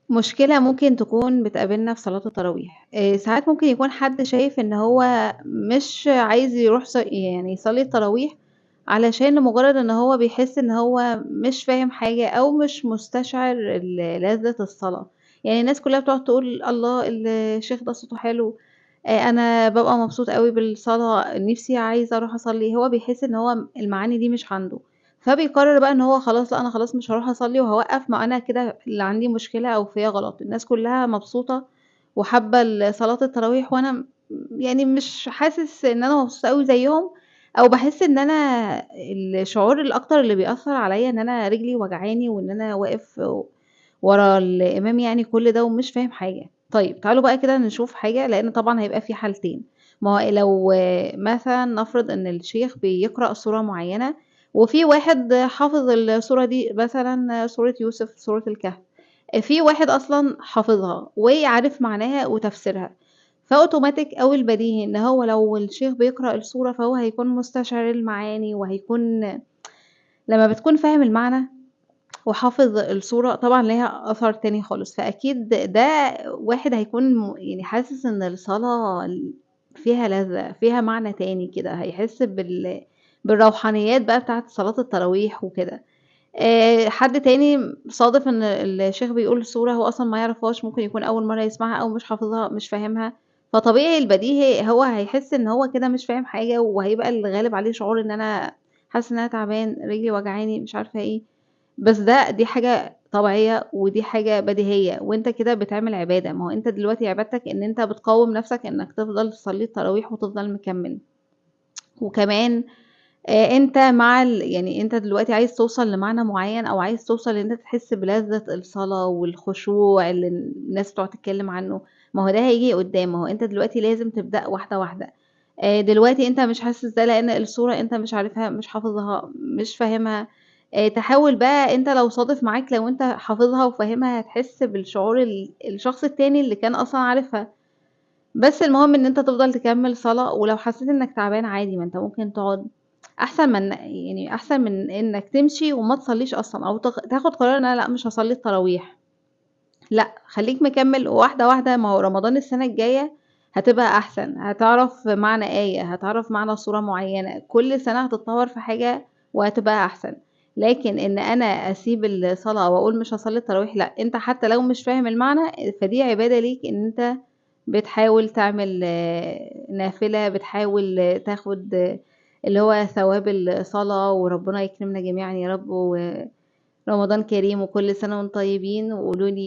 مشكلة ممكن تكون بتقابلنا في صلاة التراويح. ساعات ممكن يكون حد شايف إن هو مش عايز يروح يعني يصلّي التراويح علشان لمجرد إن هو بيحس إن هو مش فاهم حاجة أو مش مستشعر لذة الصلاة. يعني الناس كلّها بتقعد تقول الله الشيخ ده صوته حلو، أنا بابقى مبسوط أوي بالصلاة، نِفْسي عايز أروح أصلّي. هو بيحس إن هو المعاني دي مش عنده. فبيقرر بقى إن هو خلاص لأ، أنا خلاص مش هاروح أصلّي وهاوقّف، ما أنا كده اللي عندي مشكلة أو فيّا غلط. الناس كلّها مبسوطة وحابة صلاة التراويح وأنا يعني مش حاسس إن أنا مبسوط أوي زيّهم، أو باحس إن أنا الشعور الأكتر اللي بيأثّر عليّا إن أنا رجلي وجعاني وإن أنا واقف ورا الإمام يعني كل ده ومش فاهم حاجة. طيب تعالوا بقى كده نشوف حاجة، لإن طبعًا هيبقى في حالتين. ما هو لو مثلًا نفرض إن الشيخ بيقرأ سورة معيّنة وفي واحد حافظ السورة دي، مثلًا سورة يوسف، سورة الكهف، في واحد أصلًا حافظها وعارف معناها وتفسيرها، فأوتوماتيك أو البديهي إن هو لو الشيخ بيقرأ السورة فهو هيكون مستشعر المعاني وهيكون لمّا بتكون فاهم المعنى وحافظ الصورة طبعًا ليها أثر تاني خالص. فأكيد ده واحد هيكون يعني حاسس إن الصلاة فيها لذّة، فيها معنى تاني كده، هيحس بالروحانيات بقى بتاعة صلاة التراويح وكده. حد تاني صادف إن الشيخ بيقول سورة هو أصلًا ما يعرفهاش، ممكن يكون أول مرّة يسمعها أو مش حافظها، مش فاهمها، فطبيعي البديهي هو هيحس إن هو كده مش فاهم حاجة، وهيبقى اللي غالب عليه شعور إن أنا حاسس إن أنا تعبان، رجلي وجعاني، مش عارفة إيه. بس دي حاجة طبيعية ودي حاجة بديهية، وأنت كده بتعمل عبادة. ما هو أنت دلوقتي عبادتك إن أنت بتقاوم نَفْسك إنك تفضل تصلّي التراويح وتفضل مكمّل. وكمان أنت مع يعني أنت دلوقتي عايز توصل لمعنى معيّن أو عايز توصل إن أنت تحس بلذة الصلاة والخشوع اللي الناس بتقعد تتكلّم عنّه. ما هو ده هييجي قدّام. ما هو أنت دلوقتي لازم تبدأ واحدة، واحدة. دلوقتي أنت مش حاسس ده لإن الصورة أنت مش عارفها، مش حافظها، مش فاهمها. تحاول بقى أنت لو صادف معاك لو أنت حافظها وفاهمها هتحس بالشعور الشخص التاني اللي كان أصلًا عارفها. بس المهم إن أنت تفضل تكمّل صلاة، ولو حسيت إنك تعبان عادي، ما أنت ممكن تقعد. أحسن من يعني أحسن من إنك تمشي وما تصلّيش أصلًا أو تاخد قرار إن أنا لأ مش هاصلّي التراويح. لأ، خلّيك مكمّل واحدة، واحدة. ما هو رمضان السنة الجاية هتبقى أحسن، هتعرف معنى آية، هتعرف معنى سورة معيّنة، كل سنة هتتطوّر في حاجة وهتبقى أحسن. لكن إن أنا أسيب الصلاة وأقول مش هاصلّي التراويح لأ، أنت حتى لو مش فاهم المعنى فدي عبادة ليك إن أنت بتحاول تعمل نافلة، بتحاول تاخد اللي هو ثواب الصلاة، وربنا يكرمنا جميعًا يا رب، ورمضان كريم وكل سنة وأنتم طيبين، وقولوا لي